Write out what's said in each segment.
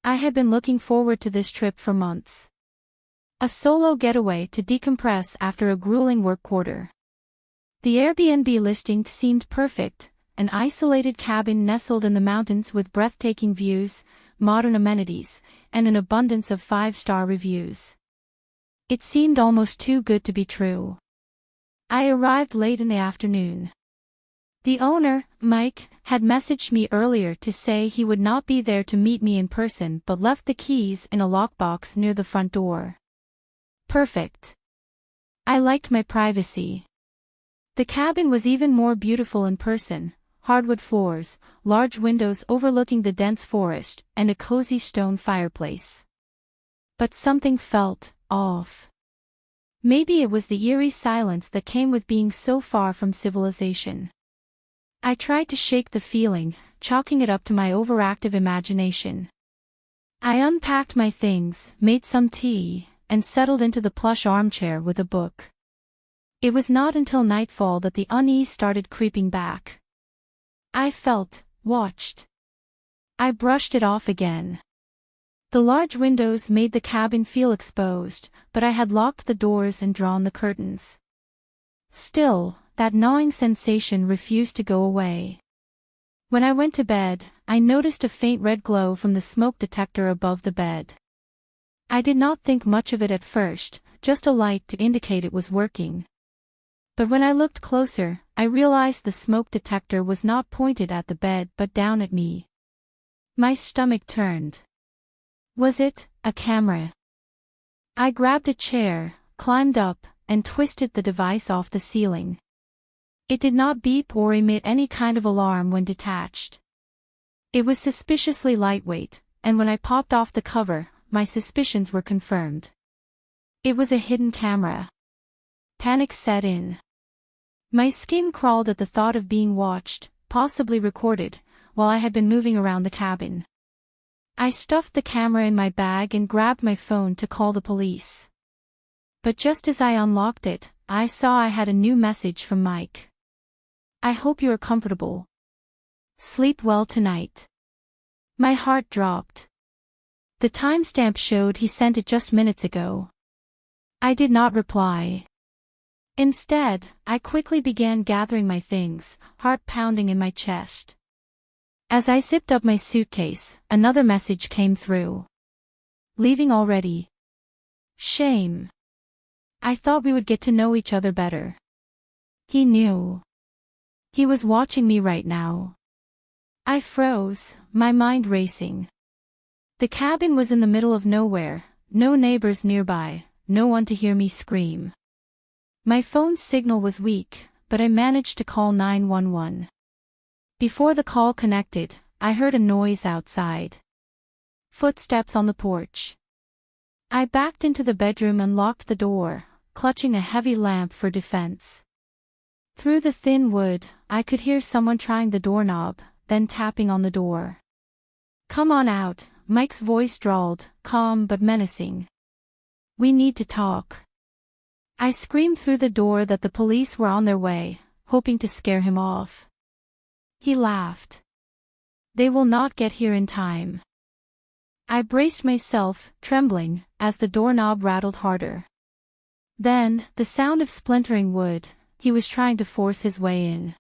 I had been looking forward to this trip for months. A solo getaway to decompress after a grueling work quarter. The Airbnb listing seemed perfect, an isolated cabin nestled in the mountains with breathtaking views, modern amenities, and an abundance of 5-star reviews. It seemed almost too good to be true. I arrived late in the afternoon. The owner, Mike, had messaged me earlier to say he would not be there to meet me in person but left the keys in a lockbox near the front door. Perfect. I liked my privacy. The cabin was even more beautiful in person, hardwood floors, large windows overlooking the dense forest, and a cozy stone fireplace. But something felt off. Maybe it was the eerie silence that came with being so far from civilization. I tried to shake the feeling, chalking it up to my overactive imagination. I unpacked my things, made some tea, and settled into the plush armchair with a book. It was not until nightfall that the unease started creeping back. I felt watched. I brushed it off again. The large windows made the cabin feel exposed, but I had locked the doors and drawn the curtains. Still, that gnawing sensation refused to go away. When I went to bed, I noticed a faint red glow from the smoke detector above the bed. I did not think much of it at first, just a light to indicate it was working. But when I looked closer, I realized the smoke detector was not pointed at the bed but down at me. My stomach turned. Was it a camera? I grabbed a chair, climbed up, and twisted the device off the ceiling. It did not beep or emit any kind of alarm when detached. It was suspiciously lightweight, and when I popped off the cover, my suspicions were confirmed. It was a hidden camera. Panic set in. My skin crawled at the thought of being watched, possibly recorded, while I had been moving around the cabin. I stuffed the camera in my bag and grabbed my phone to call the police. But just as I unlocked it, I saw I had a new message from Mike. I hope you are comfortable. Sleep well tonight. My heart dropped. The timestamp showed he sent it just minutes ago. I did not reply. Instead, I quickly began gathering my things, heart pounding in my chest. As I zipped up my suitcase, another message came through. Leaving already? Shame. I thought we would get to know each other better. He knew. He was watching me right now. I froze, my mind racing. The cabin was in the middle of nowhere, no neighbors nearby, no one to hear me scream. My phone's signal was weak, but I managed to call 911. Before the call connected, I heard a noise outside. Footsteps on the porch. I backed into the bedroom and locked the door, clutching a heavy lamp for defense. Through the thin wood, I could hear someone trying the doorknob, then tapping on the door. Come on out, Mike's voice drawled, calm but menacing. We need to talk. I screamed through the door that the police were on their way, hoping to scare him off. He laughed. They will not get here in time. I braced myself, trembling, as the doorknob rattled harder. Then, the sound of splintering wood. He was trying to force his way in.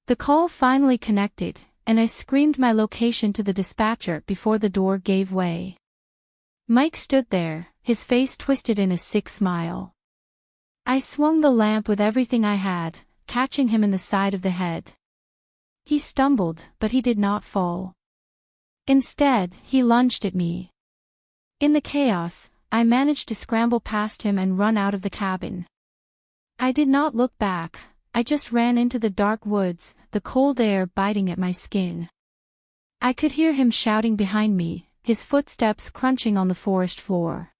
The call finally connected, and I screamed my location to the dispatcher before the door gave way. Mike stood there, his face twisted in a sick smile. I swung the lamp with everything I had, catching him in the side of the head. He stumbled, but he did not fall. Instead, he lunged at me. In the chaos, I managed to scramble past him and run out of the cabin. I did not look back, I just ran into the dark woods, the cold air biting at my skin. I could hear him shouting behind me, his footsteps crunching on the forest floor.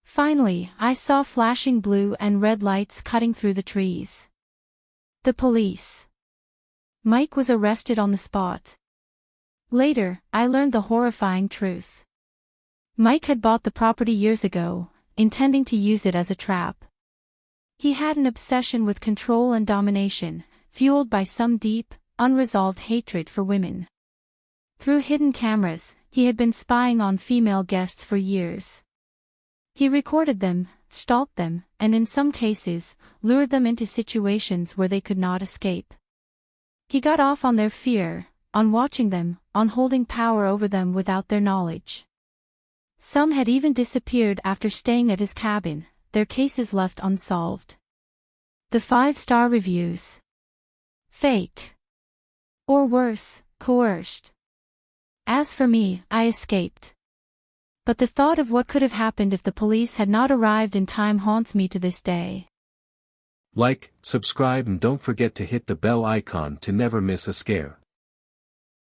Finally, I saw flashing blue and red lights cutting through the trees. The police. Mike was arrested on the spot. Later, I learned the horrifying truth. Mike had bought the property years ago, intending to use it as a trap. He had an obsession with control and domination, fueled by some deep, unresolved hatred for women. Through hidden cameras, He had been spying on female guests for years. He recorded them, stalked them, and in some cases, lured them into situations where they could not escape. He got off on their fear, on watching them, on holding power over them without their knowledge. Some had even disappeared after staying at his cabin, their cases left unsolved. The 5-star reviews. Fake. Or worse, coerced. As for me, I escaped. But the thought of what could have happened if the police had not arrived in time haunts me to this day. Like, subscribe and don't forget to hit the bell icon to never miss a scare.